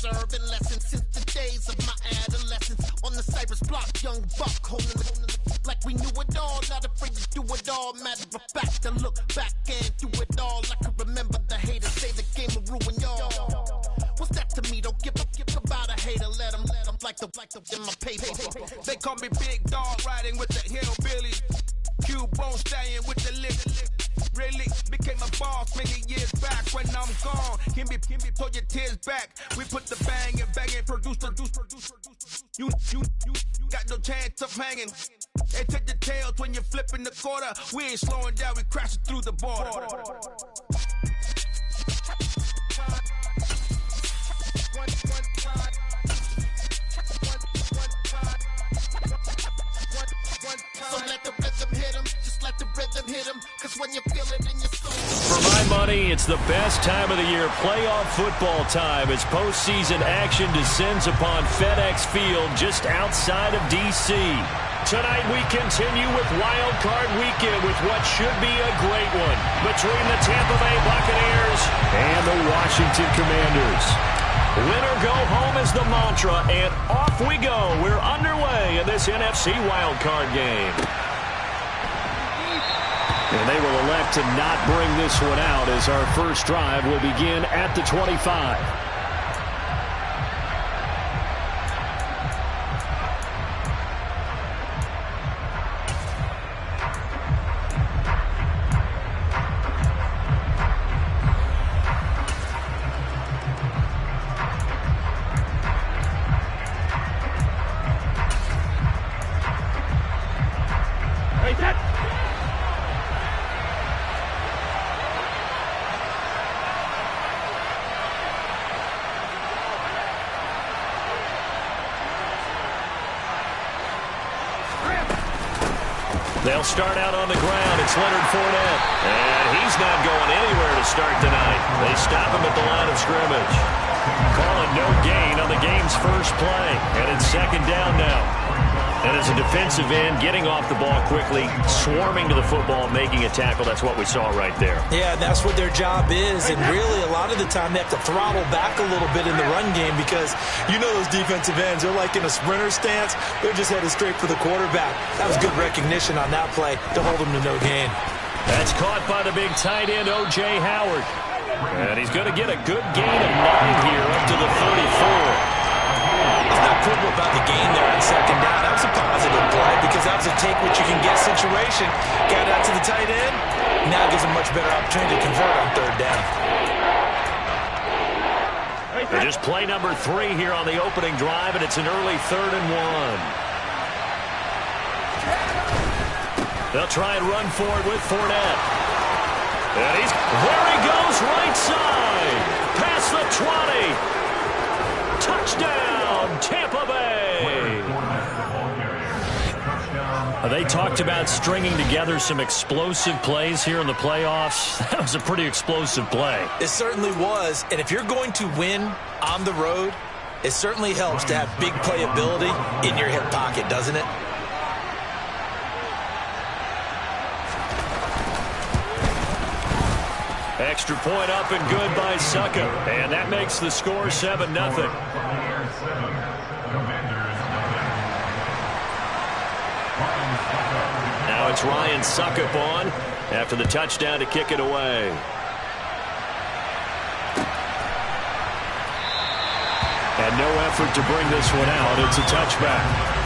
serving lessons since the days of my adolescence. On the Cypress block, young buck holding it like we knew it all. Not afraid to do it all. Matter of fact, to look back and do it all. I can remember the haters say the game will ruin y'all. What's that to me? Don't give about a hater. Let them like the in my paper. They call me Big Dog, riding with the hillbillies. Q-Bone staying with the lick. Really became a boss many years back. When I'm gone, can be pull your tears back. We put the bang and produce. You got no chance of hanging. They take the tails when you're flipping the quarter. We ain't slowing down, we crashing through the border. So let the rhythm hit him, just let the rhythm hit him, cause when you feel it in your soul. For my money, it's the best time of the year, playoff football time, as postseason action descends upon FedEx Field just outside of D.C. Tonight we continue with Wild Card Weekend with what should be a great one between the Tampa Bay Buccaneers and the Washington Commanders. Win or go home is the mantra, and off we go. We're underway in this NFC wildcard game. And they will elect to not bring this one out as our first drive will begin at the 25. They'll start out on the ground. It's Leonard Fournette. And he's not going anywhere to start tonight. They stop him at the line of scrimmage. Calling no gain on the game's first play. And it's second down now. And as a defensive end, getting off the ball quickly, swarming to the football, making a tackle, that's what we saw right there. Yeah, that's what their job is. And really, a lot of the time, they have to throttle back a little bit in the run game because you know those defensive ends, they're like in a sprinter stance. They're just headed straight for the quarterback. That was good recognition on that play to hold them to no gain. That's caught by the big tight end, O.J. Howard. And he's going to get a good gain of 9 here up to the 34. It's not critical about the gain there on second down. That was a positive play because that was a take-what-you-can-get situation. Got out to the tight end. Now gives him much better opportunity to convert on third down. And just play number 3 here on the opening drive, and it's an early 3rd and 1. They'll try and run for it with Fournette. And there he goes, right side. Past the 20. Touchdown, Tampa Bay. They talked about stringing together some explosive plays here in the playoffs. That was a pretty explosive play. It certainly was. And if you're going to win on the road, it certainly helps to have big playability in your hip pocket, doesn't it? Extra point up and good by Suckup. And that makes the score 7-0. Now it's Ryan Suckup on after the touchdown to kick it away. And no effort to bring this one out. It's a touchback.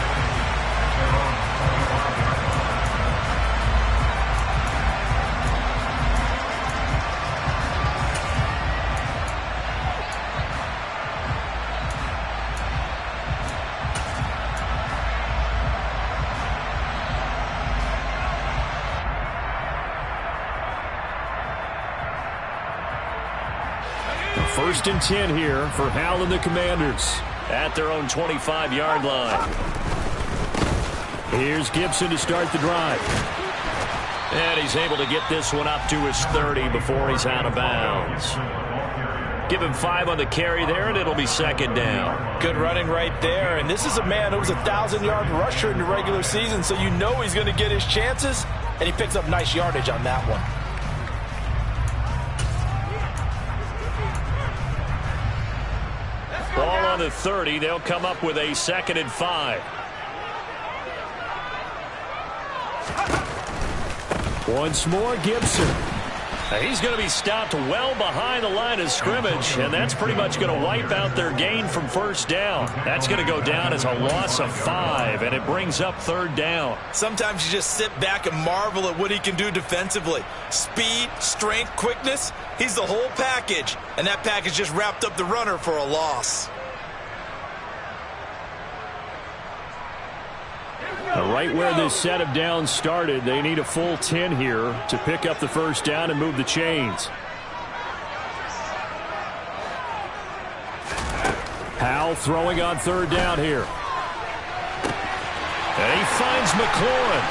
First and 10 here for Hal and the Commanders at their own 25-yard line. Here's Gibson to start the drive. And he's able to get this one up to his 30 before he's out of bounds. Give him 5 on the carry there, and it'll be second down. Good running right there. And this is a man who was a 1,000-yard rusher in the regular season, so you know he's going to get his chances, and he picks up nice yardage on that one. Ball on the 30. They'll come up with a 2nd and 5. Once more, Gibson. He's going to be stopped well behind the line of scrimmage, and that's pretty much going to wipe out their gain from first down. That's going to go down as a loss of 5, and it brings up 3rd down. Sometimes you just sit back and marvel at what he can do defensively. Speed, strength, quickness, he's the whole package, and that package just wrapped up the runner for a loss. Right where this set of downs started, they need a full 10 here to pick up the first down and move the chains. Howell throwing on 3rd down here. And he finds McLaurin.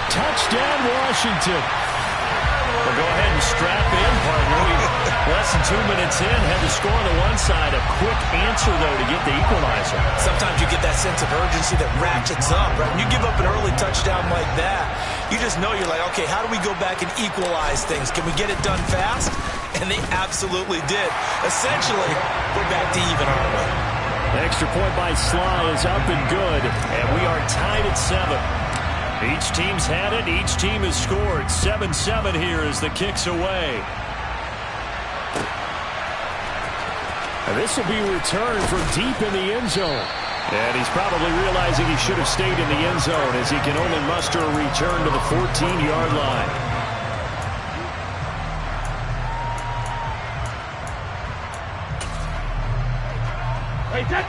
Touchdown, Washington. Well, go ahead and strap in, partner. Less than 2 minutes in, had the score on the one side. A quick answer, though, to get the equalizer. Sometimes you get that sense of urgency that ratchets up, right? When you give up an early touchdown like that, you just know you're like, okay, how do we go back and equalize things? Can we get it done fast? And they absolutely did. Essentially, we're back to even, aren't we? The extra point by Sly is up and good, and we are tied at 7. Each team's had it. Each team has scored. 7-7 here as the kick's away. And this will be returned from deep in the end zone. And he's probably realizing he should have stayed in the end zone as he can only muster a return to the 14-yard line.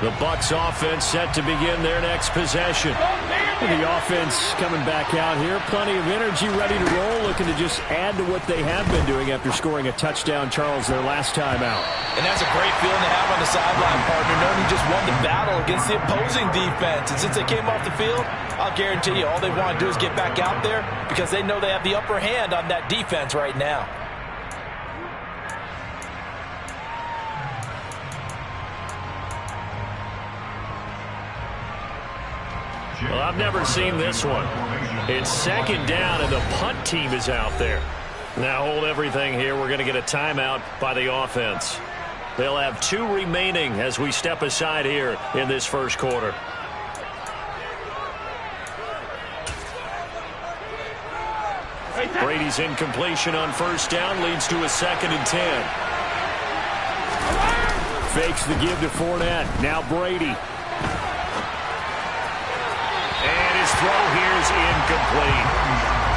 The Bucs offense set to begin their next possession. And the offense coming back out here. Plenty of energy, ready to roll, looking to just add to what they have been doing after scoring a touchdown, Charles, their last time out. And that's a great feeling to have on the sideline, partner, knowing you just won the battle against the opposing defense. And since they came off the field, I'll guarantee you all they want to do is get back out there because they know they have the upper hand on that defense right now. Well, I've never seen this one. It's 2nd down, and the punt team is out there. Now hold everything here. We're going to get a timeout by the offense. They'll have 2 remaining as we step aside here in this first quarter. Brady's incompletion on first down leads to a 2nd and 10. Fakes the give to Fournette. Now Brady. Throw here is incomplete.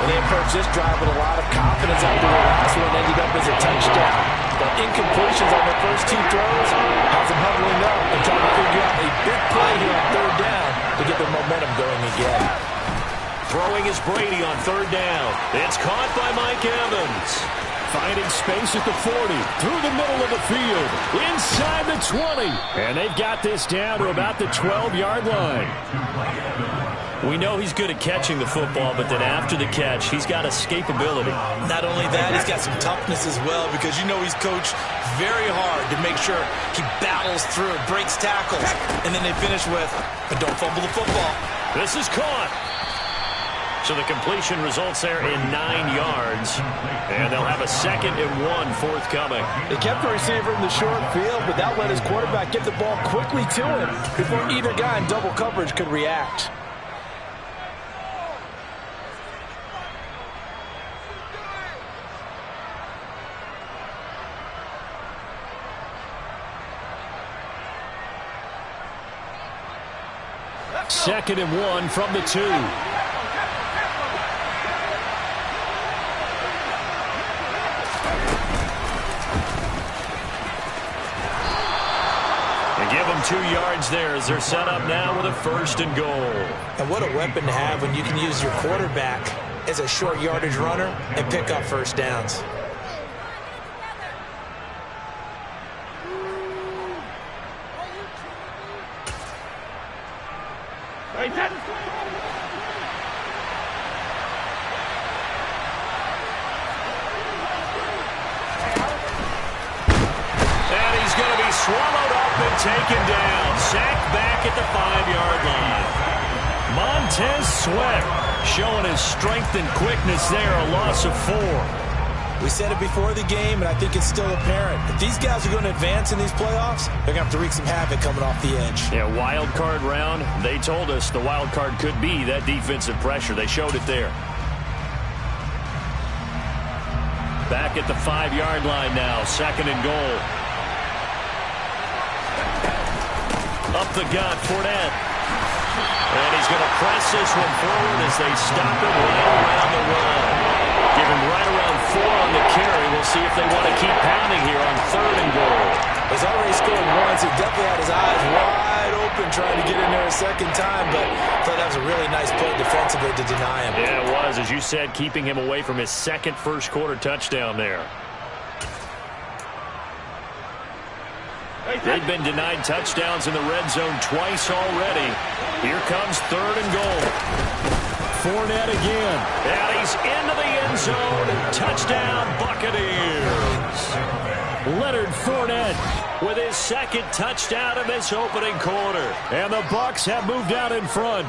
Well, they approached this drive with a lot of confidence after the last one ended up as a touchdown. But incompletions on their first 2 throws has them huddling up and trying to figure out a big play here on 3rd down to get their momentum going again. Throwing is Brady on 3rd down. It's caught by Mike Evans. Finding space at the 40, through the middle of the field, inside the 20. And they've got this down to about the 12-yard line. We know he's good at catching the football, but then after the catch, he's got escapability. Not only that, he's got some toughness as well because you know he's coached very hard to make sure he battles through, breaks tackles, and then they finish with, but don't fumble the football. This is caught. So the completion results there in 9 yards, and they'll have a 2nd and 1 forthcoming. They kept the receiver in the short field, but that let his quarterback get the ball quickly to him before either guy in double coverage could react. Second and 1 from the 2. They give them 2 yards there as they're set up now with a 1st and goal. And what a weapon to have when you can use your quarterback as a short yardage runner and pick up first downs. Swallowed up and taken down. Sacked back at the 5-yard line. Montez Sweat showing his strength and quickness there. A loss of 4. We said it before the game, and I think it's still apparent. If these guys are going to advance in these playoffs, they're going to have to wreak some havoc coming off the edge. Yeah, wild card round. They told us the wild card could be that defensive pressure. They showed it there. Back at the 5-yard line now, 2nd and goal. Up the gut, Fournette. And he's going to press this one forward as they stop him right around the run. Give him right around 4 on the carry. We'll see if they want to keep pounding here on 3rd and goal. He's already scored once. He definitely had his eyes wide open trying to get in there a second time, but I thought that was a really nice play defensively to deny him. Yeah, it was, as you said, keeping him away from his second first-quarter touchdown there. They've been denied touchdowns in the red zone twice already. Here comes 3rd and goal. Fournette again. And he's into the end zone. Touchdown, Buccaneers. Leonard Fournette with his 2nd touchdown in this opening quarter. And the Bucs have moved out in front.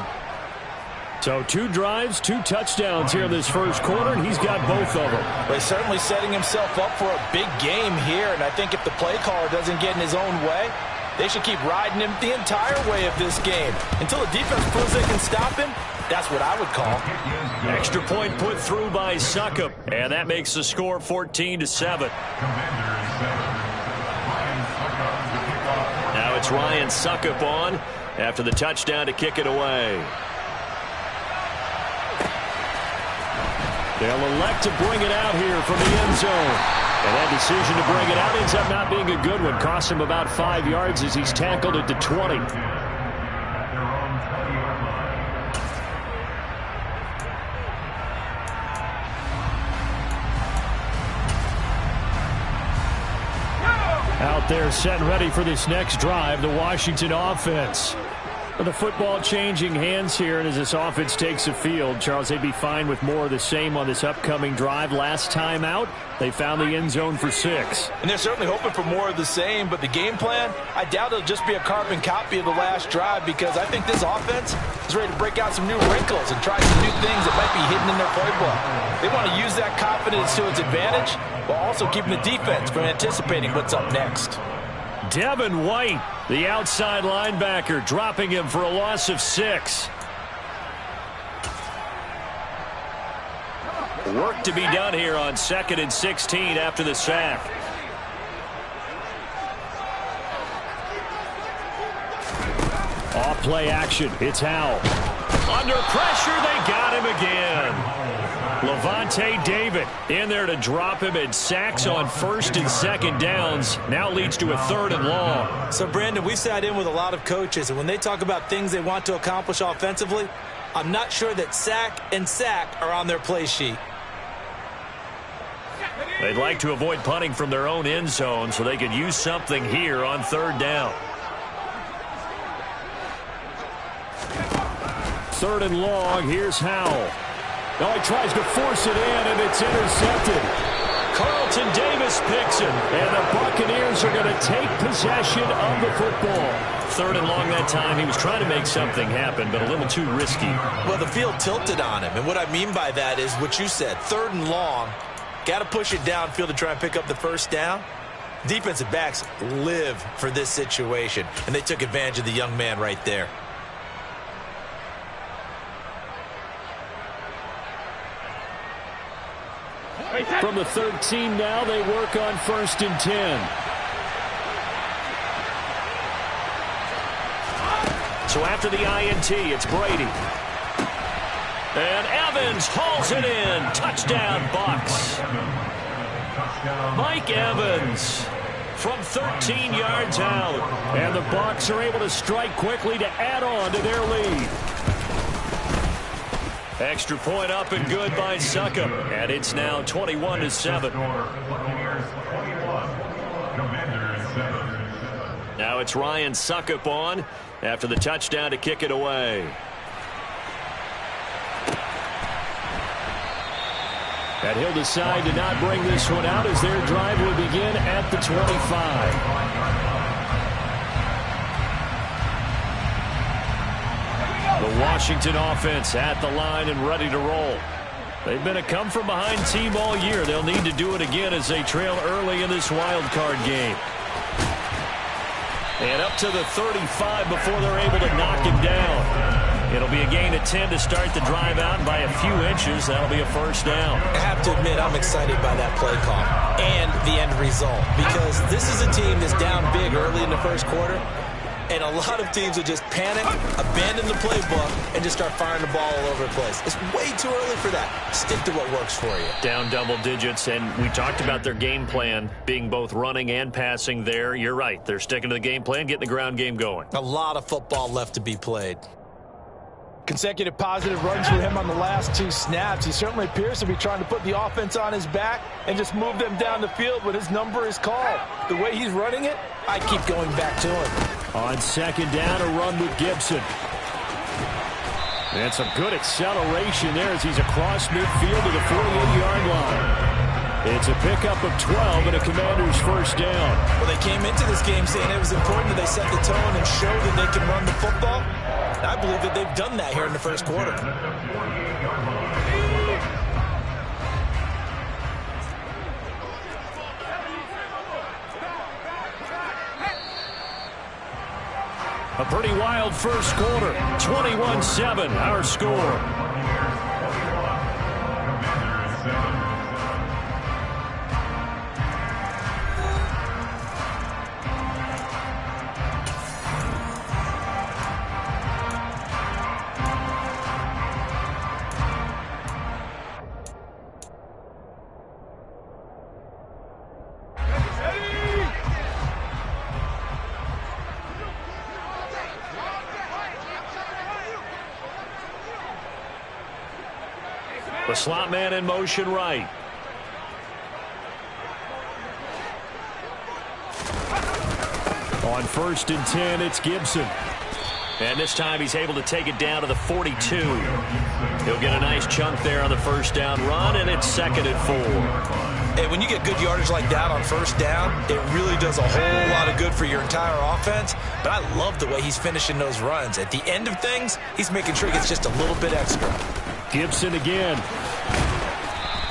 So 2 drives, 2 touchdowns here in this first quarter, and he's got both of them. But he's certainly setting himself up for a big game here, and I think if the play caller doesn't get in his own way, they should keep riding him the entire way of this game. Until the defense proves they can stop him, that's what I would call. Extra point put through by Succop, and that makes the score 14-7. Now it's Ryan Succop on after the touchdown to kick it away. They'll elect to bring it out here from the end zone. And that decision to bring it out ends up not being a good one. Costs him about 5 yards as he's tackled at the 20. Out there set and ready for this next drive, the Washington offense. The football changing hands here, and as this offense takes the field, Charles, they'd be fine with more of the same on this upcoming drive. Last time out, they found the end zone for 6. And they're certainly hoping for more of the same, but the game plan, I doubt it'll just be a carbon copy of the last drive, because I think this offense is ready to break out some new wrinkles and try some new things that might be hidden in their playbook. They want to use that confidence to its advantage, while also keeping the defense from anticipating what's up next. Devin White, the outside linebacker, dropping him for a loss of 6. Work to be done here on 2nd and 16 after the sack. Off play action. It's Howell. Under pressure, they got him again. Levante David in there to drop him, and sacks on 1st and 2nd downs. Now leads to a 3rd and long. So, Brandon, we sat in with a lot of coaches, and when they talk about things they want to accomplish offensively, I'm not sure that sack and sack are on their play sheet. They'd like to avoid punting from their own end zone so they could use something here on 3rd down. 3rd and long. Here's Howell. Oh, he tries to force it in, and it's intercepted. Carlton Davis picks it, and the Buccaneers are going to take possession of the football. 3rd and long that time. He was trying to make something happen, but a little too risky. Well, the field tilted on him, and what I mean by that is what you said. 3rd and long, got to push it downfield to try and pick up the 1st down. Defensive backs live for this situation, and they took advantage of the young man right there. From the 13 now, they work on 1st and 10. So after the INT, it's Brady. And Evans hauls it in. Touchdown, Bucs. Mike Evans from 13 yards out. And the Bucs are able to strike quickly to add on to their lead. Extra point up and good by Succop. And it's now 21-7. Now it's Ryan Succop on after the touchdown to kick it away. And he'll decide to not bring this one out as their drive will begin at the 25. The Washington offense at the line and ready to roll. They've been a come-from-behind team all year. They'll need to do it again as they trail early in this wild card game. And up to the 35 before they're able to knock him down. It'll be a gain of 10 to start the drive out, and by a few inches, that'll be a first down. I have to admit, I'm excited by that play call and the end result, because this is a team that's down big early in the first quarter, and a lot of teams will just panic, abandon the playbook, and just start firing the ball all over the place. It's way too early for that. Stick to what works for you. Down double digits, and we talked about their game plan being both running and passing there. You're right. They're sticking to the game plan, getting the ground game going. A lot of football left to be played. Consecutive positive runs for him on the last 2 snaps. He certainly appears to be trying to put the offense on his back and just move them down the field when his number is called. The way he's running it, I keep going back to him. On second down, a run with Gibson. And some good acceleration there as he's across midfield to the 48-yard line. It's a pickup of 12 and a Commander's first down. Well, they came into this game saying it was important that they set the tone and show that they can run the football. I believe that they've done that here in the first quarter. A pretty wild first quarter. 21-7, our score. The slot man in motion right. On 1st and 10, it's Gibson. And this time he's able to take it down to the 42. He'll get a nice chunk there on the first down run, and it's 2nd and 4. Hey, when you get good yardage like that on first down, it really does a whole lot of good for your entire offense. But I love the way he's finishing those runs. At the end of things, he's making sure he gets just a little bit extra. Gibson again.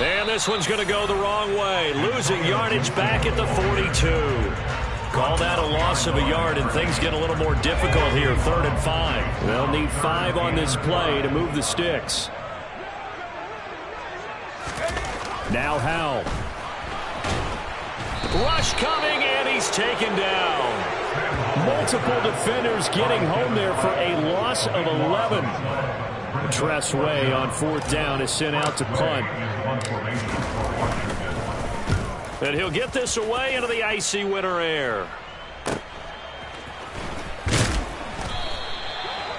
And this one's going to go the wrong way. Losing yardage back at the 42. Call that a loss of a yard, and things get a little more difficult here. 3rd and 5. They'll need 5 on this play to move the sticks. Now Howell. Rush coming, and he's taken down. Multiple defenders getting home there for a loss of 11. Tress Way on 4th down is sent out to punt. And he'll get this away into the icy winter air.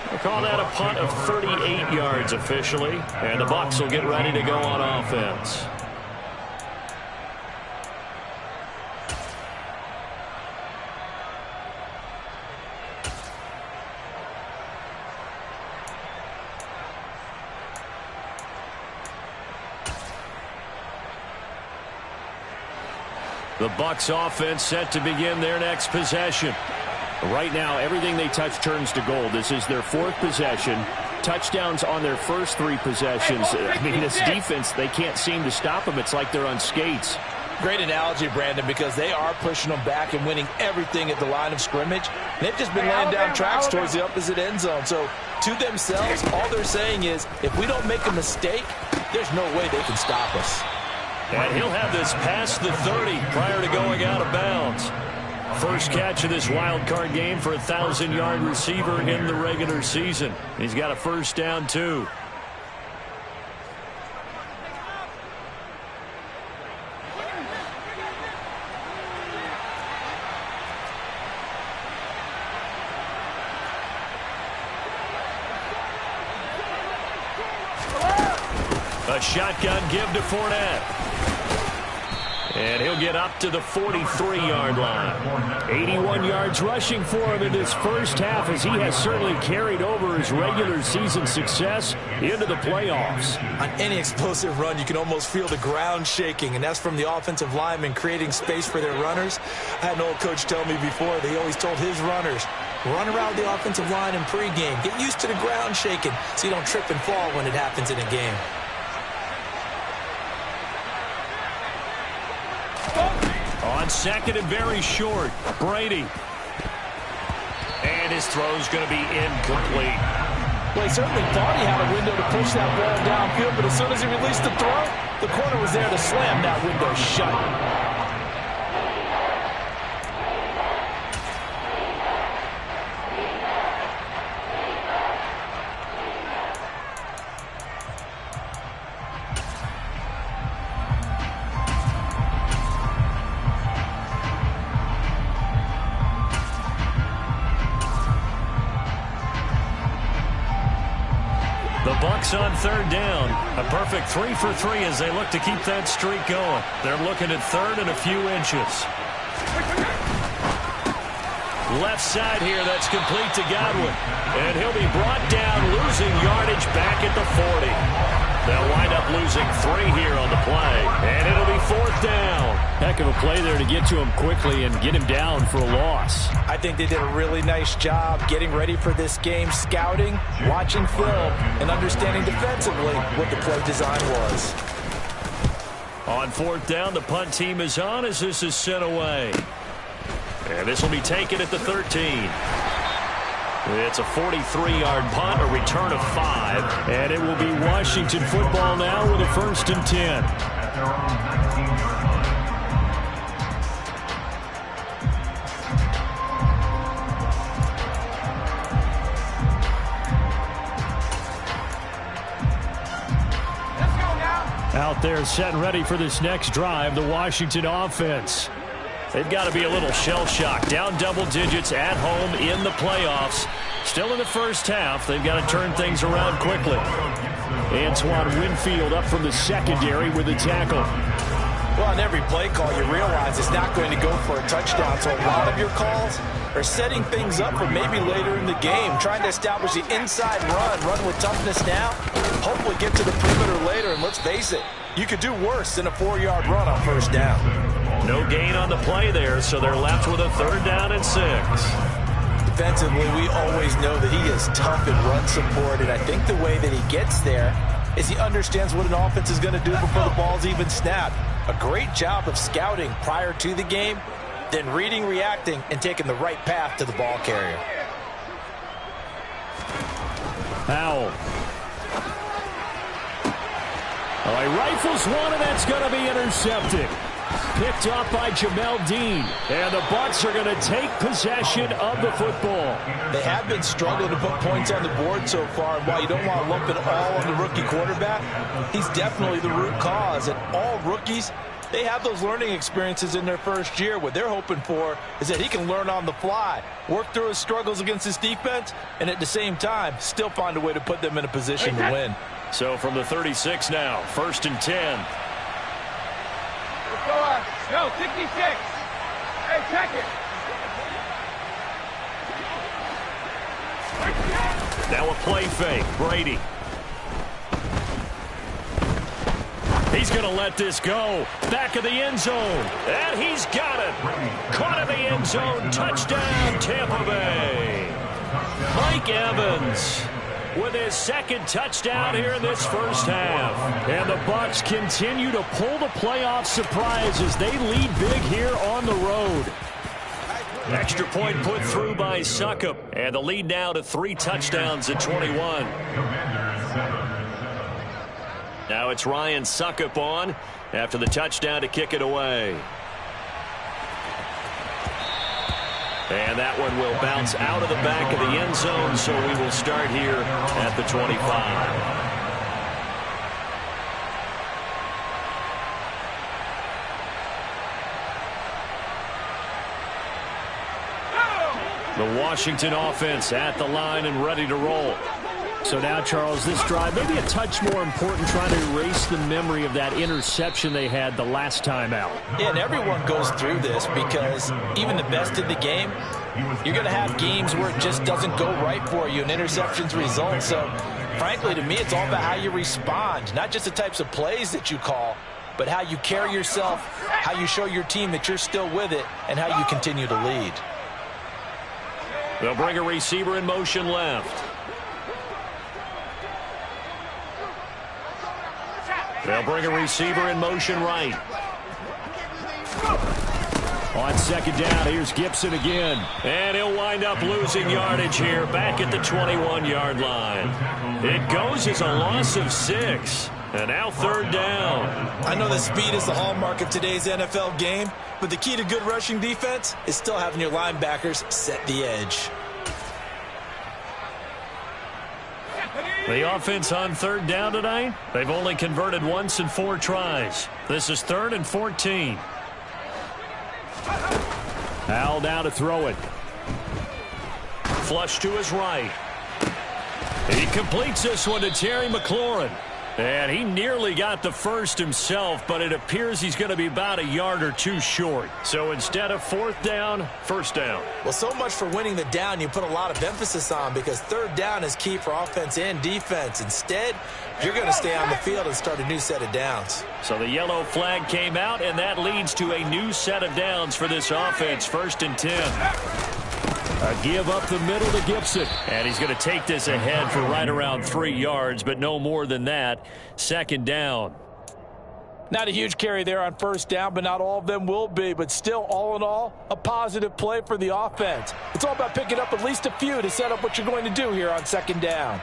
We'll call that a punt of 38 yards officially. And the Bucs will get ready to go on offense. The Bucs offense set to begin their next possession. Right now, everything they touch turns to gold. This is their 4th possession. Touchdowns on their first 3 possessions. I mean, this defense, they can't seem to stop them. It's like they're on skates. Great analogy, Brandon, because they are pushing them back and winning everything at the line of scrimmage. They've just been laying down tracks towards the opposite end zone. So, to themselves, all they're saying is, if we don't make a mistake, there's no way they can stop us. And he'll have this past the 30 prior to going out of bounds. First catch of this wild card game for a 1,000-yard receiver in the regular season. He's got a first down, too. A shotgun give to Fournette. And he'll get up to the 43-yard line. 81 yards rushing for him in this first half, as he has certainly carried over his regular season success into the playoffs. On any explosive run, you can almost feel the ground shaking, and that's from the offensive linemen creating space for their runners. I had an old coach tell me before, they always told his runners, run around the offensive line in pregame. Get used to the ground shaking so you don't trip and fall when it happens in a game. second and very short. Brady. And his throw's going to be incomplete. Well, he certainly thought he had a window to push that ball downfield, but as soon as he released the throw, the corner was there to slam that window shut. The Bucs on third down. A perfect 3 for 3 as they look to keep that streak going. They're looking at third and a few inches. Left side here, that's complete to Godwin. And he'll be brought down, losing yardage back at the 40. They'll wind up losing 3 here on the play. And it'll be fourth down. Heck of a play there to get to him quickly and get him down for a loss. I think they did a really nice job getting ready for this game, scouting, watching film, and understanding defensively what the play design was. On fourth down, the punt team is on as this is sent away. And this will be taken at the 13. It's a 43-yard punt, a return of 5. And it will be Washington football now with a 1st and 10. Out there set and ready for this next drive, the Washington offense. They've got to be a little shell-shocked. Down double digits at home in the playoffs. Still in the first half. They've got to turn things around quickly. Antoine Winfield up from the secondary with a tackle. Well, on every play call, you realize it's not going to go for a touchdown. So a lot of your calls are setting things up for maybe later in the game, trying to establish the inside run with toughness now, hopefully get to the perimeter later. And let's face it, you could do worse than a 4-yard run on first down. No gain on the play there, so they're left with a 3rd down and 6. Defensively, we always know that he is tough in run support, and I think the way that he gets there is he understands what an offense is going to do before the ball's even snapped. A great job of scouting prior to the game, then reading, reacting, and taking the right path to the ball carrier. Powell. Oh, he rifles one, and that's going to be intercepted. Picked off by Jamel Dean. And the Bucs are going to take possession of the football. They have been struggling to put points on the board so far. And while you don't want to lump it all on the rookie quarterback, he's definitely the root cause. And all rookies, they have those learning experiences in their first year. What they're hoping for is that he can learn on the fly, work through his struggles against his defense, and at the same time, still find a way to put them in a position to win. So from the 36 now, 1st and 10. Go, 66. Hey, check it. Now a play fake. Brady. He's going to let this go. Back of the end zone. And he's got it. Caught in the end zone. Touchdown, Tampa Bay. Mike Evans with his 2nd touchdown here in this first half. And the Bucs continue to pull the playoff surprise as they lead big here on the road. Extra point put through by Succop. And the lead now to 3 touchdowns at 21. Now it's Ryan Succop on after the touchdown to kick it away. And that one will bounce out of the back of the end zone, so we will start here at the 25. The Washington offense at the line and ready to roll. So now, Charles, this drive maybe a touch more important, trying to erase the memory of that interception they had the last time out. Yeah, and everyone goes through this because even the best in the game, you're going to have games where it just doesn't go right for you and interceptions result. So, frankly, to me, it's all about how you respond, not just the types of plays that you call, but how you carry yourself, how you show your team that you're still with it, and how you continue to lead. They'll bring a receiver in motion left. They'll bring a receiver in motion right. On second down, here's Gibson again. And he'll wind up losing yardage here back at the 21-yard line. It goes as a loss of 6. And now third down. I know that speed is the hallmark of today's NFL game, but the key to good rushing defense is still having your linebackers set the edge. The offense on third down tonight, they've only converted once in 4 tries. This is 3rd and 14. Al now to throw it. Flush to his right. He completes this one to Terry McLaurin. And he nearly got the first himself, but it appears he's going to be about a yard or 2 short. So instead of 4th down, 1st down. Well, so much for winning the down you put a lot of emphasis on, because third down is key for offense and defense. Instead, you're going to stay on the field and start a new set of downs. So the yellow flag came out, and that leads to a new set of downs for this offense. 1st and 10. A give up the middle to Gibson. And he's going to take this ahead for right around 3 yards, but no more than that. 2nd down. Not a huge carry there on 1st down, but not all of them will be. But still, all in all, a positive play for the offense. It's all about picking up at least a few to set up what you're going to do here on 2nd down.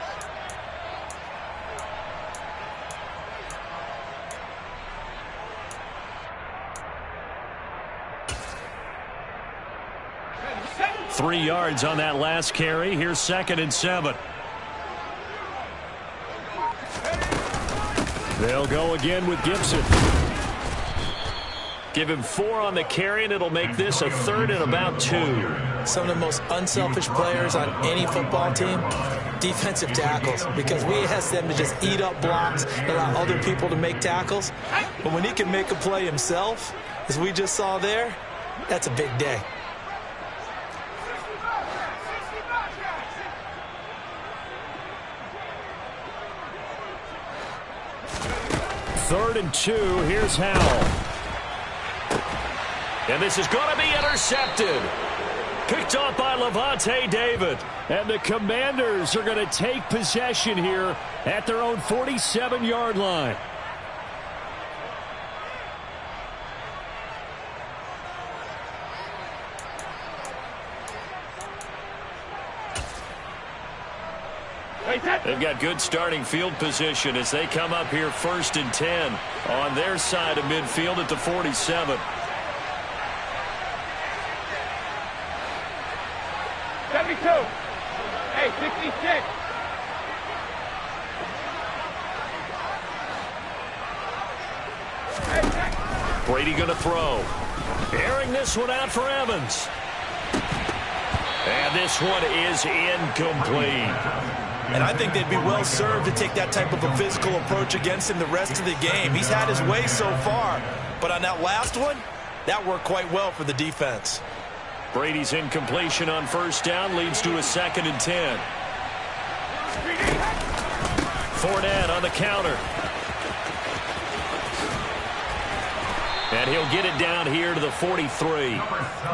Three yards on that last carry. Here's 2nd and 7. They'll go again with Gibson. Give him 4 on the carry, and it'll make this a 3rd and about 2. Some of the most unselfish players on any football team, defensive tackles, because we ask them to just eat up blocks and allow other people to make tackles. But when he can make a play himself, as we just saw there, that's a big day. 3rd and 2. Here's Howell. And this is going to be intercepted. Picked off by Levante David. And the Commanders are going to take possession here at their own 47-yard line. They've got good starting field position as they come up here 1st and 10 on their side of midfield at the 47. 72. Hey, 66. Brady going to throw. Airing this one out for Evans. And this one is incomplete. And I think they'd be well served to take that type of a physical approach against him the rest of the game. He's had his way so far, but on that last one, that worked quite well for the defense. Brady's incompletion on 1st down leads to a 2nd and 10. Fournette on the counter. And he'll get it down here to the 43.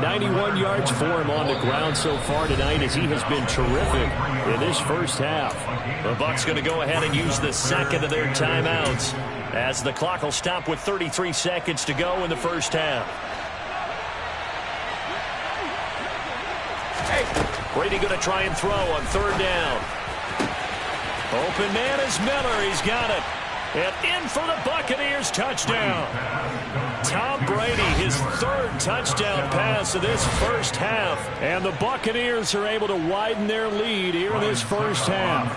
91 yards for him on the ground so far tonight, as he has been terrific in this first half. The Bucs going to go ahead and use the 2nd of their timeouts, as the clock will stop with 33 seconds to go in the first half. Brady going to try and throw on 3rd down. Open man is Miller. He's got it. And in for the Buccaneers, touchdown. Tom Brady, his 3rd touchdown pass of this first half. And the Buccaneers are able to widen their lead here in this first half.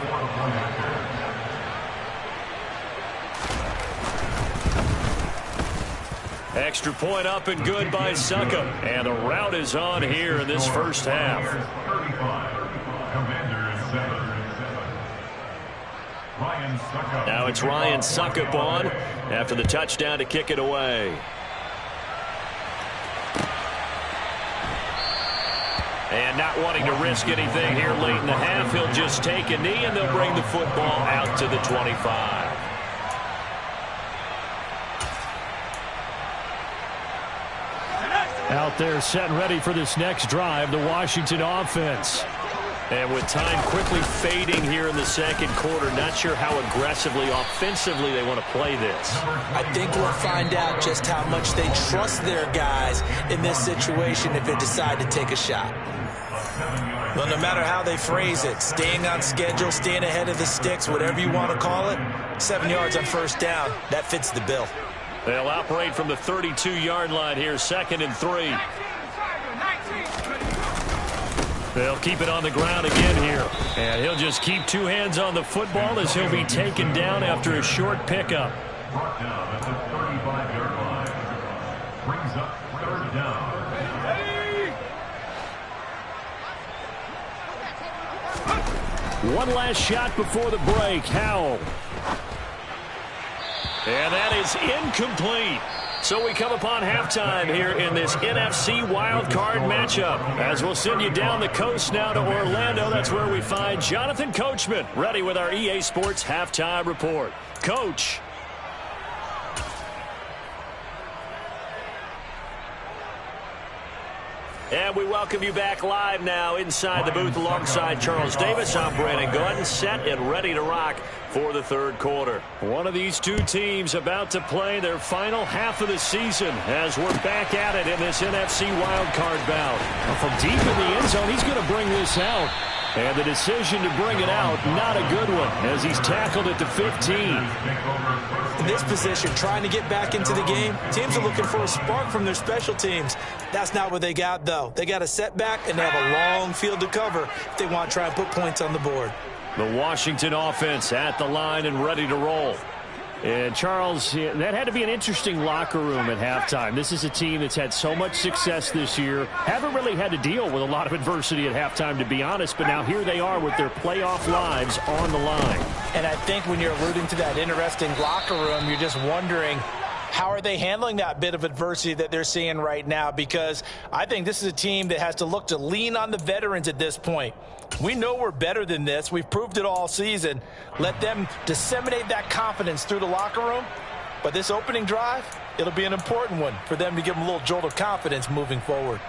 Extra point up and good by Succop. And the route is on here in this first half. Now it's Ryan Succop on after the touchdown to kick it away. And not wanting to risk anything here late in the half, he'll just take a knee and they'll bring the football out to the 25. Out there set and ready for this next drive, the Washington offense. And with time quickly fading here in the second quarter, not sure how aggressively, offensively they want to play this. I think we'll find out just how much they trust their guys in this situation if they decide to take a shot. Well, no matter how they phrase it, staying on schedule, staying ahead of the sticks, whatever you want to call it, 7 yards on first down, that fits the bill. They'll operate from the 32-yard line here, 2nd and 3. They'll keep it on the ground again here. And he'll just keep 2 hands on the football as he'll be taken down after a short pickup. Brought down at the 35-yard line. Brings up 3rd down. One last shot before the break. Howell. And that is incomplete. So we come upon halftime here in this NFC wildcard matchup. As we'll send you down the coast now to Orlando, that's where we find Jonathan Coachman, ready with our EA Sports halftime report. Coach. And we welcome you back live now inside the booth alongside Charles Davis. I'm Brandon Gordon, set and ready to rock for the third quarter. One of these two teams about to play their final half of the season as we're back at it in this NFC wildcard bout. Well, from deep in the end zone, he's going to bring this out. And the decision to bring it out, not a good one, as he's tackled at the 15. In this position, trying to get back into the game, teams are looking for a spark from their special teams. That's not what they got, though. They got a setback, and they have a long field to cover if they want to try and put points on the board. The Washington offense at the line and ready to roll. And, Charles, that had to be an interesting locker room at halftime. This is a team that's had so much success this year. Haven't really had to deal with a lot of adversity at halftime, to be honest. But now here they are with their playoff lives on the line. And I think when you're alluding to that interesting locker room, you're just wondering, how are they handling that bit of adversity that they're seeing right now? Because I think this is a team that has to look to lean on the veterans at this point. We know we're better than this. We've proved it all season. Let them disseminate that confidence through the locker room. But this opening drive, it'll be an important one for them to give them a little jolt of confidence moving forward.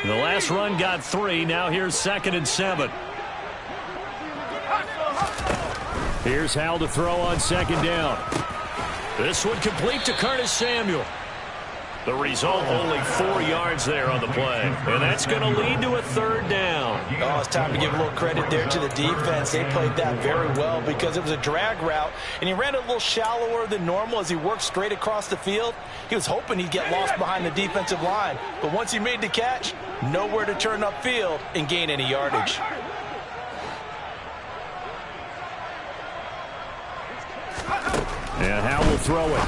The last run got 3. Now here's 2nd and 7. Here's Howell to throw on 2nd down. This one complete to Curtis Samuel. The result, only 4 yards there on the play. And that's going to lead to a 3rd down. Oh, it's time to give a little credit there to the defense. They played that very well because it was a drag route, and he ran it a little shallower than normal as he worked straight across the field. He was hoping he'd get lost behind the defensive line, but once he made the catch, nowhere to turn upfield and gain any yardage. And Howell will throw it.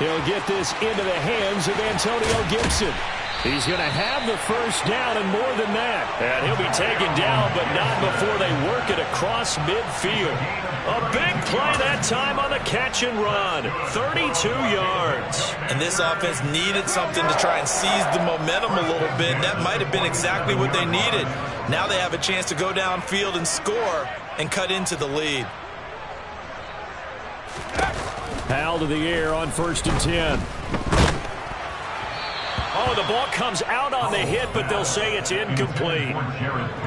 He'll get this into the hands of Antonio Gibson. He's going to have the first down and more than that. And he'll be taken down, but not before they work it across midfield. A big play that time on the catch and run. 32 yards. And this offense needed something to try and seize the momentum a little bit. That might have been exactly what they needed. Now they have a chance to go downfield and score and cut into the lead. Howell to the air on 1st and 10. Oh, the ball comes out on the hit, but they'll say it's incomplete.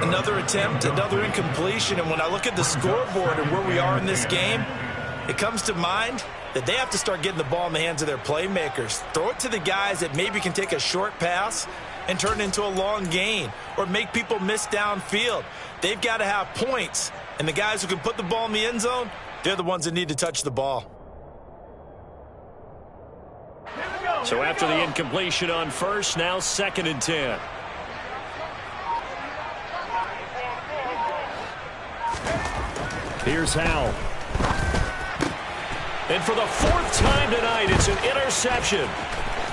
Another attempt, another incompletion. And when I look at the scoreboard and where we are in this game, it comes to mind that they have to start getting the ball in the hands of their playmakers. Throw it to the guys that maybe can take a short pass and turn it into a long gain or make people miss downfield. They've got to have points. And the guys who can put the ball in the end zone, they're the ones that need to touch the ball. So after the incompletion on 1st, now 2nd and 10. Here's Howell. And for the 4th time tonight, it's an interception.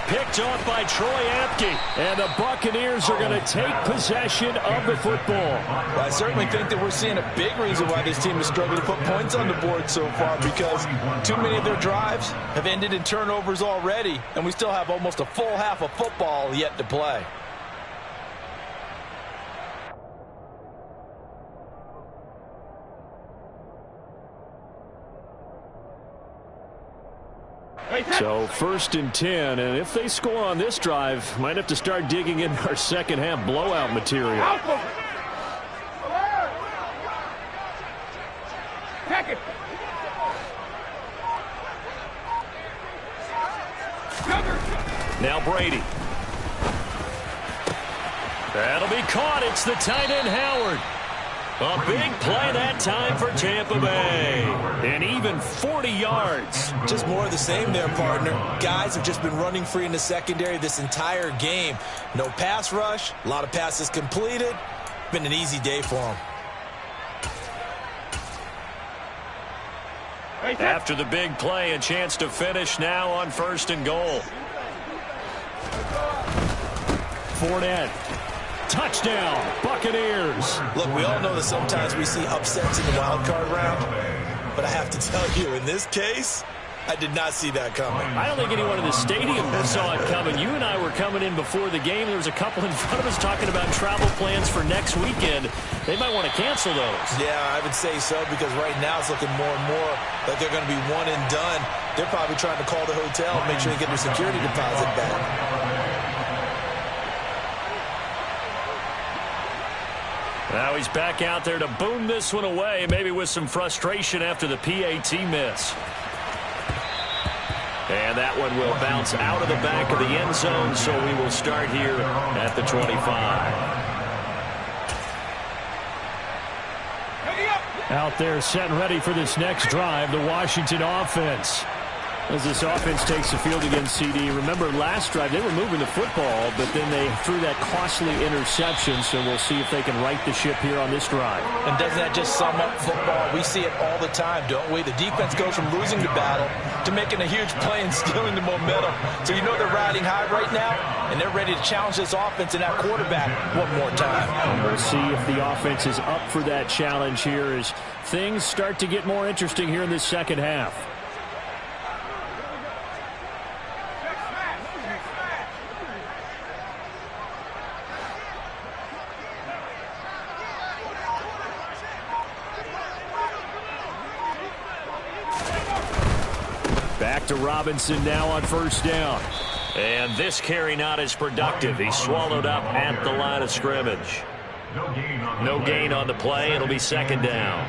Picked off by Troy Apke. And the Buccaneers are going to take possession of the football. Well, I certainly think that we're seeing a big reason why this team is struggling to put points on the board so far, because too many of their drives have ended in turnovers already, and we still have almost a full half of football yet to play. So 1st and 10, and if they score on this drive, might have to start digging in our second half blowout material. Now Brady. That'll be caught. It's the tight end Howard. A big play that time for Tampa Bay. And even 40 yards. Just more of the same there, partner. Guys have just been running free in the secondary this entire game. No pass rush, a lot of passes completed. Been an easy day for them. After the big play, a chance to finish now on 1st and goal. Fournette. Touchdown, Buccaneers. Look, we all know that sometimes we see upsets in the wild card round, but I have to tell you, in this case, I did not see that coming. I don't think anyone in the stadium saw it coming. You and I were coming in before the game. There was a couple in front of us talking about travel plans for next weekend. They might want to cancel those. Yeah, I would say so, because right now it's looking more and more like they're going to be one and done. They're probably trying to call the hotel and make sure they get their security deposit back. Now he's back out there to boom this one away, maybe with some frustration after the PAT miss. And that one will bounce out of the back of the end zone, so we will start here at the 25. Out there set and ready for this next drive, the Washington offense. As this offense takes the field against CD. Remember, last drive, they were moving the football, but then they threw that costly interception, so we'll see if they can right the ship here on this drive. And doesn't that just sum up football? We see it all the time, don't we? The defense goes from losing the battle to making a huge play and stealing the momentum. So you know they're riding high right now, and they're ready to challenge this offense and that quarterback one more time. We'll see if the offense is up for that challenge here as things start to get more interesting here in this second half. Back to Robinson now on 1st down. And this carry not as productive. He's swallowed up at the line of scrimmage. No gain on the play. It'll be 2nd down.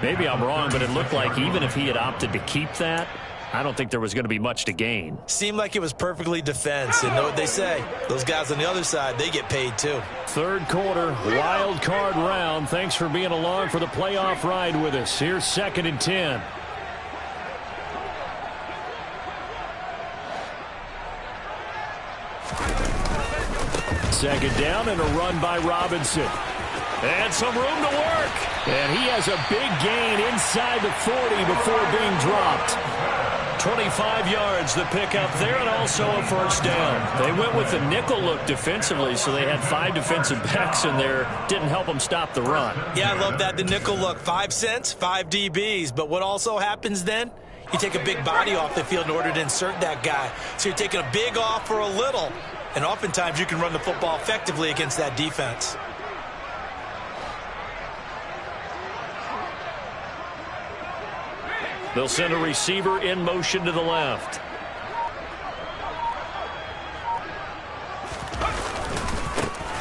Maybe I'm wrong, but it looked like even if he had opted to keep that, I don't think there was going to be much to gain. Seemed like it was perfectly defense. And know what they say? Those guys on the other side, they get paid too. 3rd quarter, wild card round. Thanks for being along for the playoff ride with us. Here's 2nd and 10. Second down and a run by Robinson. And some room to work. And he has a big gain inside the 40 before being dropped. 25 yards the pickup there, and also a 1st down. They went with the nickel look defensively, so they had 5 defensive backs in there. Didn't help them stop the run. Yeah, I love that, the nickel look. 5 cents, 5 DBs. But what also happens then? You take a big body off the field in order to insert that guy. So you're taking a big off for a little. And oftentimes you can run the football effectively against that defense. They'll send a receiver in motion to the left.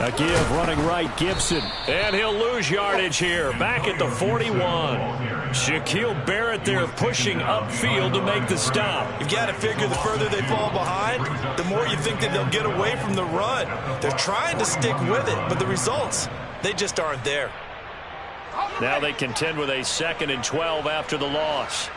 A give running right, Gibson. And he'll lose yardage here. Back at the 41. Shaquille Barrett there pushing upfield to make the stop. You've got to figure the further they fall behind, the more you think that they'll get away from the run. They're trying to stick with it, but the results, they just aren't there. Now they contend with a 2nd and 12 after the loss.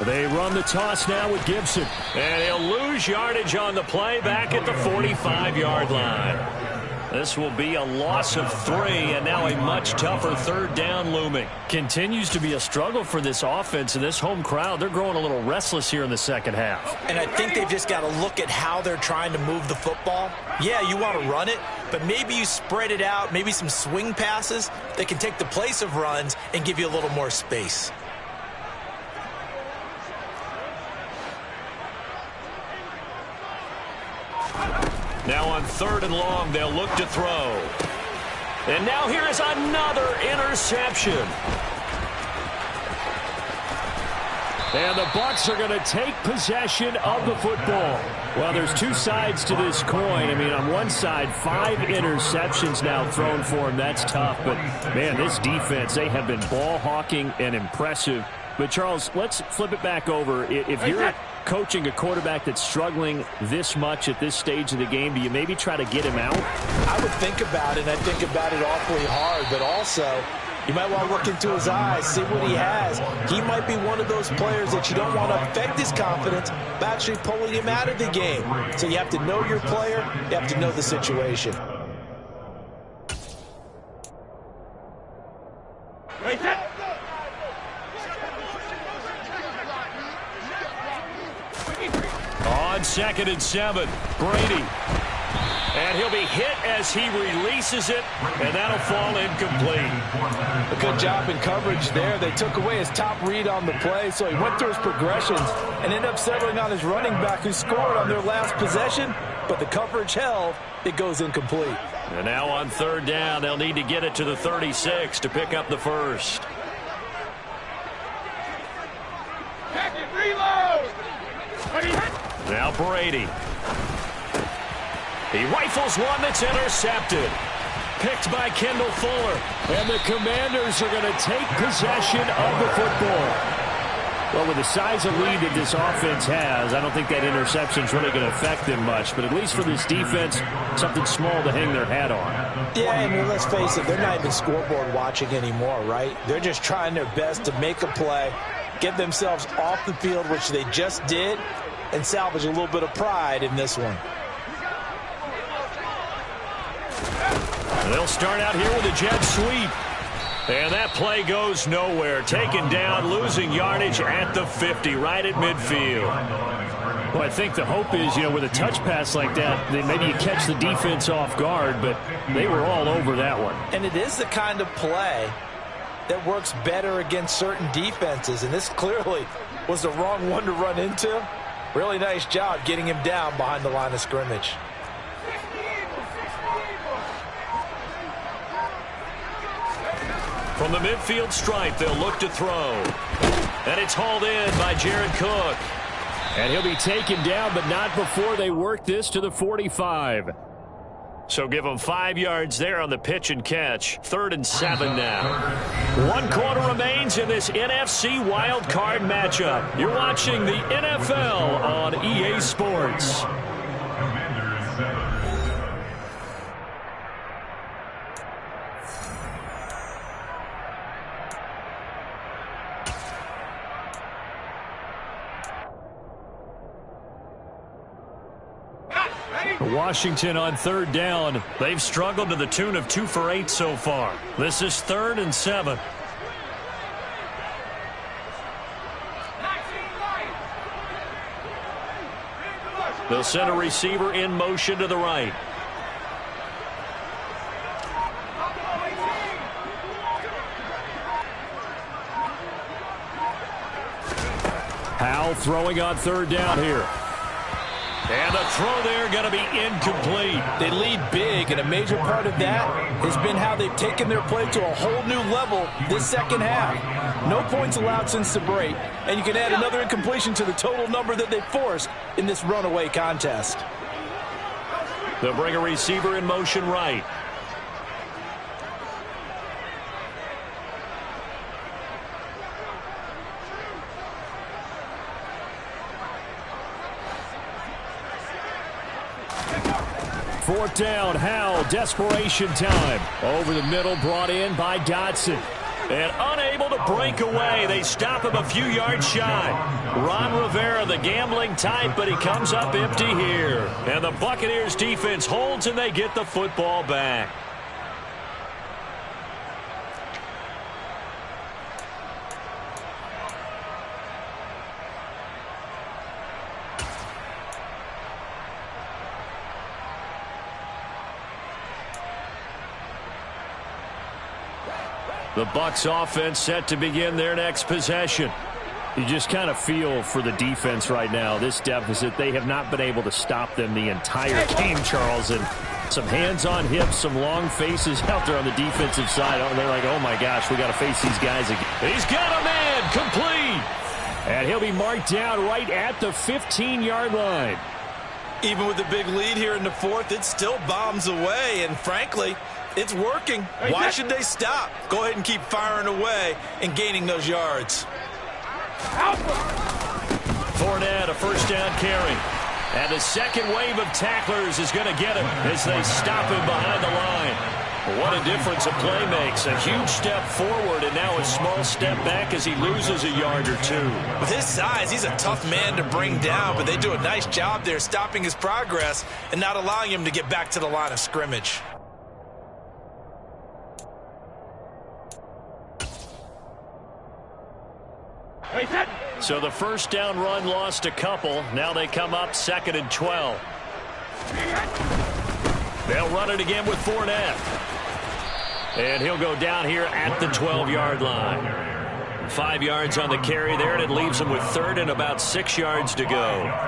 They run the toss now with Gibson. And he'll lose yardage on the play back at the 45-yard line. This will be a loss of 3, and now a much tougher 3rd down looming. Continues to be a struggle for this offense, and this home crowd, they're growing a little restless here in the second half. And I think they've just got to look at how they're trying to move the football. Yeah, you want to run it, but maybe you spread it out, maybe some swing passes that can take the place of runs and give you a little more space. Now on 3rd and long, they'll look to throw. And now here is another interception. And the Bucs are going to take possession of the football. Well, there's two sides to this coin. I mean, on one side, 5 interceptions now thrown for him. That's tough. But, man, this defense, they have been ball hawking and impressive. But, Charles, let's flip it back over. If you're coaching a quarterback that's struggling this much at this stage of the game, do you maybe try to get him out? I would think about it, and I think about it awfully hard. But also, you might want to look into his eyes, see what he has. He might be one of those players that you don't want to affect his confidence by actually pulling him out of the game. So you have to know your player. You have to know the situation. On 2nd and 7, Brady. And he'll be hit as he releases it, and that'll fall incomplete. A good job in coverage there. They took away his top read on the play, so he went through his progressions and ended up settling on his running back who scored on their last possession, but the coverage held. It goes incomplete. And now on 3rd down, they'll need to get it to the 36 to pick up the first. Now Brady. He rifles one that's intercepted. Picked by Kendall Fuller. And the Commanders are going to take possession of the football. Well, with the size of lead that this offense has, I don't think that interception is really going to affect them much. But at least for this defense, something small to hang their hat on. Yeah, and let's face it, they're not even scoreboard watching anymore, right? They're just trying their best to make a play, get themselves off the field, which they just did, and salvage a little bit of pride in this one. They'll start out here with a jet sweep. And that play goes nowhere. Taken down, losing yardage at the 50, right at midfield. Well, I think the hope is, with a touch pass like that, that maybe you catch the defense off guard, but they were all over that one. And it is the kind of play that works better against certain defenses, and this clearly was the wrong one to run into. Really nice job getting him down behind the line of scrimmage. From the midfield stripe, they'll look to throw. And it's hauled in by Jared Cook. And he'll be taken down, but not before they work this to the 45. So give them 5 yards there on the pitch and catch. 3rd and 7 now. 1 quarter remains in this NFC wild card matchup. You're watching the NFL on EA Sports. Washington on 3rd down. They've struggled to the tune of 2 for 8 so far. This is 3rd and 7. They'll send a receiver in motion to the right. Howell throwing on 3rd down here. And the throw there going to be incomplete. They lead big, and a major part of that has been how they've taken their play to a whole new level this second half. No points allowed since the break, and you can add another incompletion to the total number that they forced in this runaway contest. They'll bring a receiver in motion right. Fourth down, Howell, desperation time. Over the middle, brought in by Dotson. And unable to break away. They stop him a few yards shy. Ron Rivera, the gambling type, but he comes up empty here. And the Buccaneers defense holds, and they get the football back. The Bucs offense set to begin their next possession. You just kind of feel for the defense right now, this deficit. They have not been able to stop them the entire game, Charles. And some hands on hips, some long faces out there on the defensive side. Oh, they're like, oh, my gosh, we got to face these guys again. He's got a man complete. And he'll be marked down right at the 15-yard line. Even with the big lead here in the fourth, it still bombs away. And frankly, it's working. Why should they stop? Go ahead and keep firing away and gaining those yards. Fournette, a first down carry. And the second wave of tacklers is going to get him as they stop him behind the line. What a difference a play makes. A huge step forward and now a small step back as he loses a yard or two. With his size, he's a tough man to bring down, but they do a nice job there stopping his progress and not allowing him to get back to the line of scrimmage. So the first down run lost a couple. Now they come up 2nd and 12. They'll run it again with Fournette. And he'll go down here at the 12-yard line. 5 yards on the carry there, and it leaves him with 3rd and about 6 yards to go.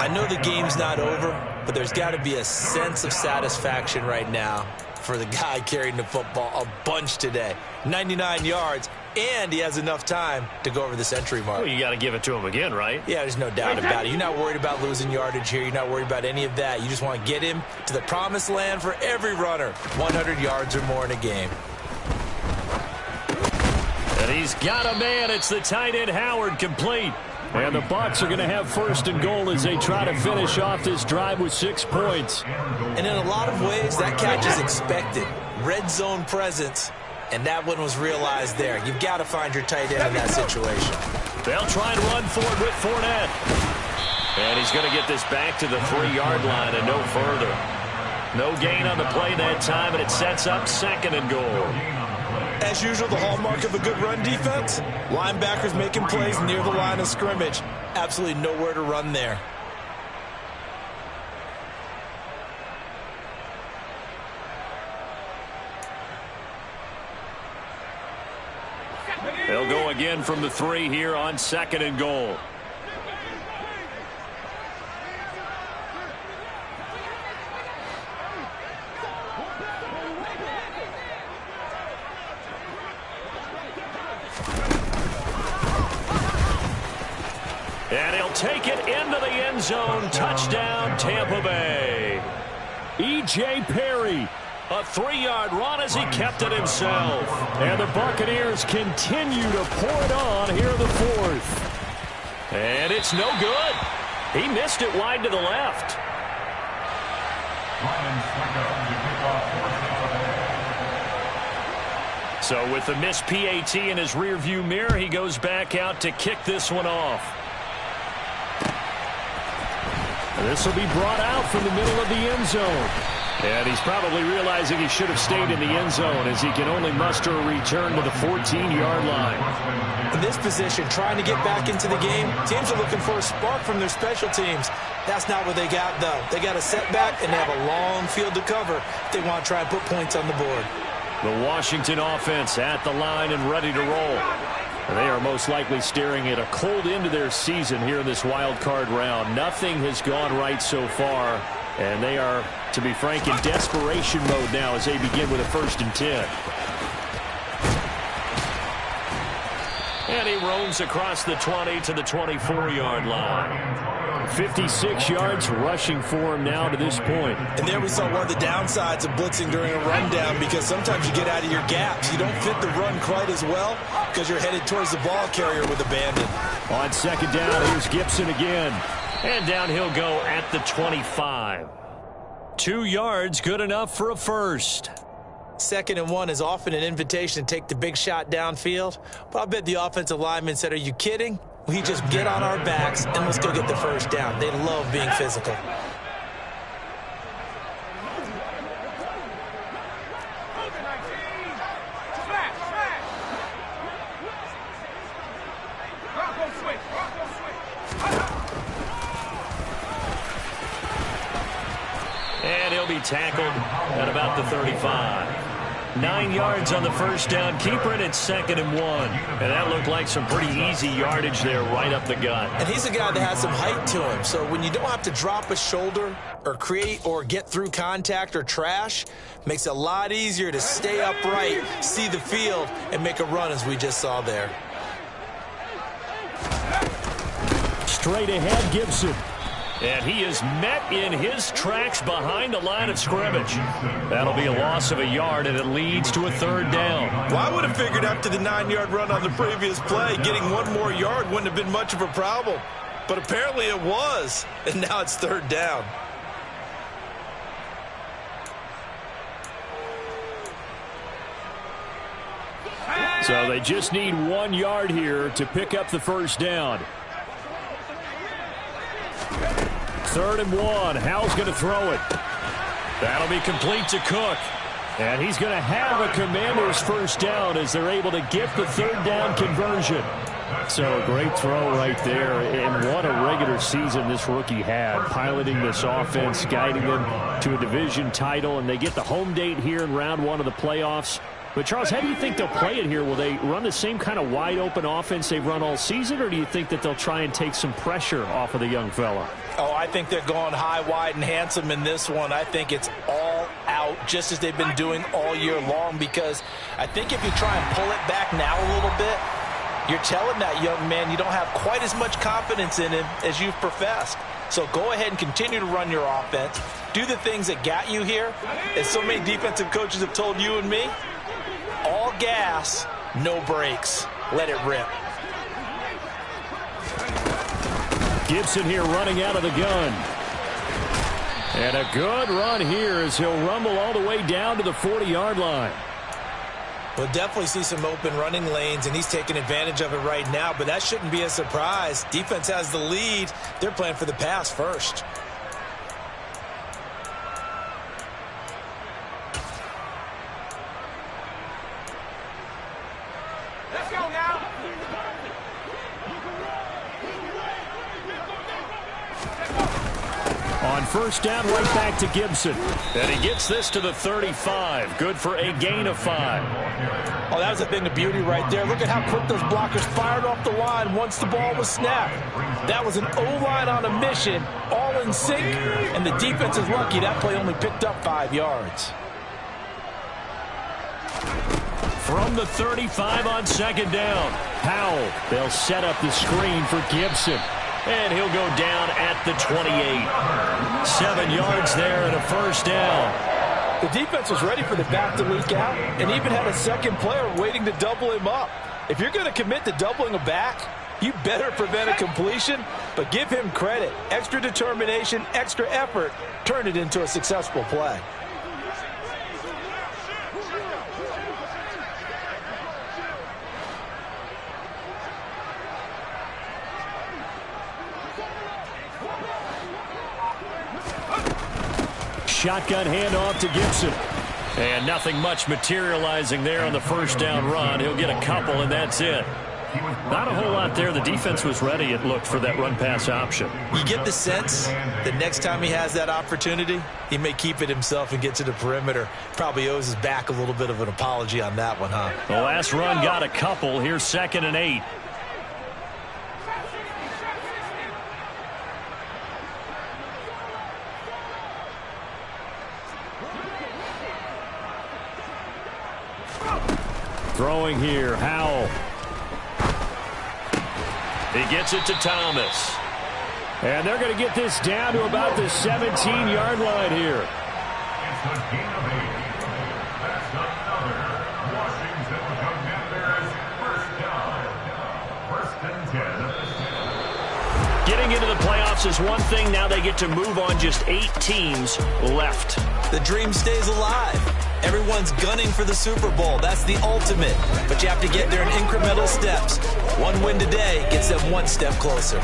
I know the game's not over, but there's got to be a sense of satisfaction right now for the guy carrying the football a bunch today. 99 yards, and he has enough time to go over the century mark. Well, you got to give it to him again, right? Yeah, there's no doubt about it. You're not worried about losing yardage here. You're not worried about any of that. You just want to get him to the promised land for every runner. 100 yards or more in a game. And he's got a man. It's the tight end Howard, complete. And the Bucs are going to have 1st and goal as they try to finish off this drive with 6 points. And in a lot of ways, that catch is expected. Red zone presence. And that one was realized there. You've got to find your tight end in that situation. They'll try and run for it with Fournette. And he's going to get this back to the 3-yard line and no further. No gain on the play that time, and it sets up 2nd and goal. As usual, the hallmark of a good run defense, linebackers making plays near the line of scrimmage. Absolutely nowhere to run there. They'll go again from the 3 here on 2nd and goal. And he'll take it into the end zone. Touchdown, Tampa Bay. E.J. Perry. A 3-yard run as he kept it himself. And the Buccaneers continue to pour it on here in the 4th. And it's no good. He missed it wide to the left. So with the missed PAT in his rearview mirror, he goes back out to kick this one off. This will be brought out from the middle of the end zone. And he's probably realizing he should have stayed in the end zone as he can only muster a return to the 14-yard line. In this position, trying to get back into the game, teams are looking for a spark from their special teams. That's not what they got, though. They got a setback, and they have a long field to cover if they want to try and put points on the board. The Washington offense at the line and ready to roll. And they are most likely staring at a cold end to their season here in this wild card round. Nothing has gone right so far. And they are, to be frank, in desperation mode now as they begin with a 1st and 10. And he roams across the 20 to the 24-yard line. 56 yards rushing for him now to this point. And there we saw one of the downsides of blitzing during a rundown, because sometimes you get out of your gaps. You don't fit the run quite as well because you're headed towards the ball carrier with abandon. On 2nd down, here's Gibson again. And down he'll go at the 25. 2 yards, good enough for a first. 2nd and 1 is often an invitation to take the big shot downfield. But I bet the offensive lineman said, are you kidding? We just get on our backs and let's go get the first down. They love being physical. And he'll be tackled at about the 35. 9 yards on the first down. Keeper it at 2nd and 1. And that looked like some pretty easy yardage there right up the gut. And he's a guy that has some height to him. So when you don't have to drop a shoulder or create or get through contact or trash, makes it a lot easier to stay upright, see the field, and make a run as we just saw there. Straight ahead, Gibson. And he is met in his tracks behind the line of scrimmage. That'll be a loss of a yard, and it leads to a 3rd down. Well, I would have figured after the 9-yard run on the previous play, getting 1 more yard wouldn't have been much of a problem. But apparently it was, and now it's 3rd down. So they just need 1 yard here to pick up the first down. 3rd and 1. Howell's going to throw it. That'll be complete to Cook. And he's going to have a Commanders first down as they're able to get the 3rd down conversion. So a great throw right there. And what a regular season this rookie had, piloting this offense, guiding them to a division title. And they get the home date here in round 1 of the playoffs. But, Charles, how do you think they'll play it here? Will they run the same kind of wide-open offense they've run all season, or do you think that they'll try and take some pressure off of the young fella? Oh, I think they're going high, wide, and handsome in this one. I think it's all out, just as they've been doing all year long, because I think if you try and pull it back now a little bit, you're telling that young man you don't have quite as much confidence in him as you've professed. So go ahead and continue to run your offense. Do the things that got you here. As so many defensive coaches have told you and me, all gas, no brakes. Let it rip. Gibson here running out of the gun. And a good run here as he'll rumble all the way down to the 40-yard line. We'll definitely see some open running lanes, and he's taking advantage of it right now, but that shouldn't be a surprise. Defense has the lead. They're playing for the pass first. Let's go now. On first down, right back to Gibson. And he gets this to the 35. Good for a gain of 5. Oh, that was a thing of beauty right there. Look at how quick those blockers fired off the line once the ball was snapped. That was an O-line on a mission, all in sync, and the defense is lucky that play only picked up 5 yards. From the 35 on second down, Howell. They'll set up the screen for Gibson. And he'll go down at the 28. 7 yards there and a first down. The defense was ready for the back to leak out and even had a second player waiting to double him up. If you're going to commit to doubling a back, you better prevent a completion, but give him credit. Extra determination, extra effort, turned it into a successful play. Shotgun handoff to Gibson. And nothing much materializing there on the first down run. He'll get a couple, and that's it. Not a whole lot there. The defense was ready, it looked, for that run-pass option. You get the sense that next time he has that opportunity, he may keep it himself and get to the perimeter. Probably owes his back a little bit of an apology on that one, huh? The last run got a couple. Here's 2nd and 8. Throwing here, Howell. He gets it to Thomas. And they're going to get this down to about the 17-yard line here. It's a gain of 8. That's another Washington Commanders first down. 1st and 10. Getting into the playoffs is one thing. Now they get to move on. Just 8 teams left. The dream stays alive. Everyone's gunning for the Super Bowl. That's the ultimate. But you have to get there in incremental steps. One win today gets them 1 step closer.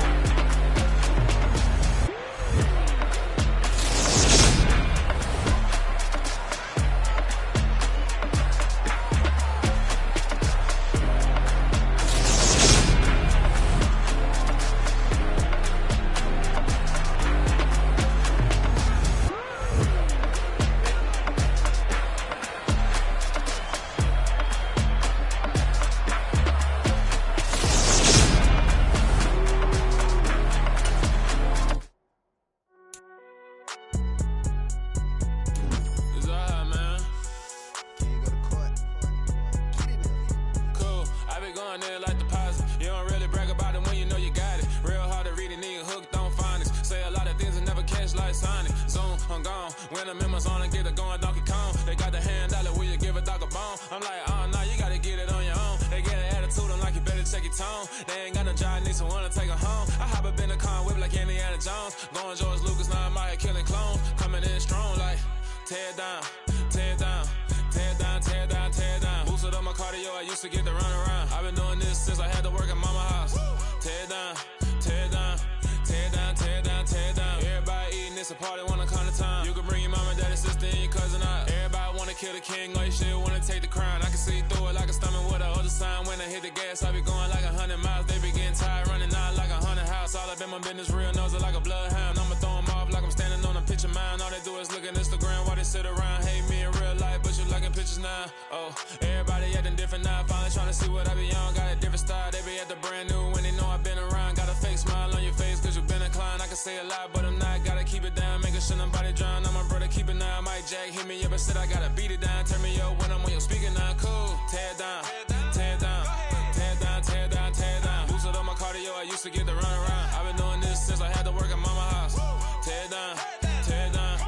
like Sonic. Zoom, I'm gone. When I'm in my zone, I get it going Donkey Kong. They got the hand dollar, will you give a dog a bone? I'm like, oh, no, you gotta get it on your own. They get an attitude, I'm like, you better check your tone. They ain't got no job, need someone to take her home. I hop up in the car, whip like Indiana Jones. Going George Lucas, now I'm out here killing clones. Coming in strong like, tear down, tear down, tear down, tear down, tear down. Boosted up my cardio, I used to get to run around. I've been doing this since I had to work at mama house. Tear down, tear down, tear down, tear down, tear down. Everybody eating, it's a party, wanna come to time. You can bring your mama, daddy, sister, and your cousin out. Everybody wanna kill the king, or you shit wanna take the crown. I can see through it like a stomach with a other sign. When I hit the gas, I be going like 100 miles. They be getting tired, running out like 100 house. All up in my business, real nose it like a bloodhound. I'ma throw 'em off like I'm standing on a picture mound. All they do is look at Instagram while they sit around. Hate me in real life, but you liking pictures now. Oh, everybody acting different now. Finally trying to see what I be on. Got a different style, they be at the brand new when they know I've been around. Got a fake smile on your face cause you been inclined. I can say a lot, but I'm not. Gotta keep it down, making sure nobody drown. I'm my brother, keep it now. Mike Jack hit me up and said I gotta beat it down. Turn me up when I'm on your speaker now. Cool, tear down, tear down, tear down, tear down, tear down. Boosted up my cardio, I used to get to run around. I've been doing this since I had to work at mama house. Tear down, tear down,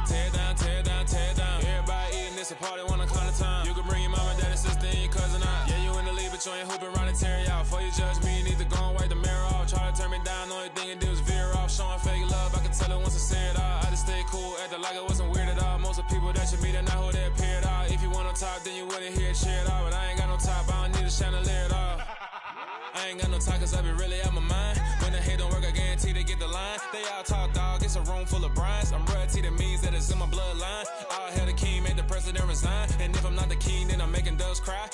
tear down, tear down, tear down. Everybody eating, it's a party, wanna climb the time. You can bring your mama, daddy, sister, and your cousin out. Yeah, you in the lead, but you ain't hooping around and tear you out. Before you judge me, you need to go and wipe the mirror off. Try to turn me down, only thing you do is veer off. Showing fake love, I can tell it once I say it all. I just stay cool, acting like it wasn't weird at all. Most of the people that you meet are not who they appear at all. If you want on top, then you wouldn't hear it cheer at all. But I ain't got no top, I don't need a chandelier at all. I ain't got no time cause I be really out my mind. When the hate don't work, I guarantee they get the line. They all talk dog, it's a room full of brines. I'm royalty, that means that it's in my bloodline. All hail the king, make the president resign. And if I'm not the king, then I'm making doves cry.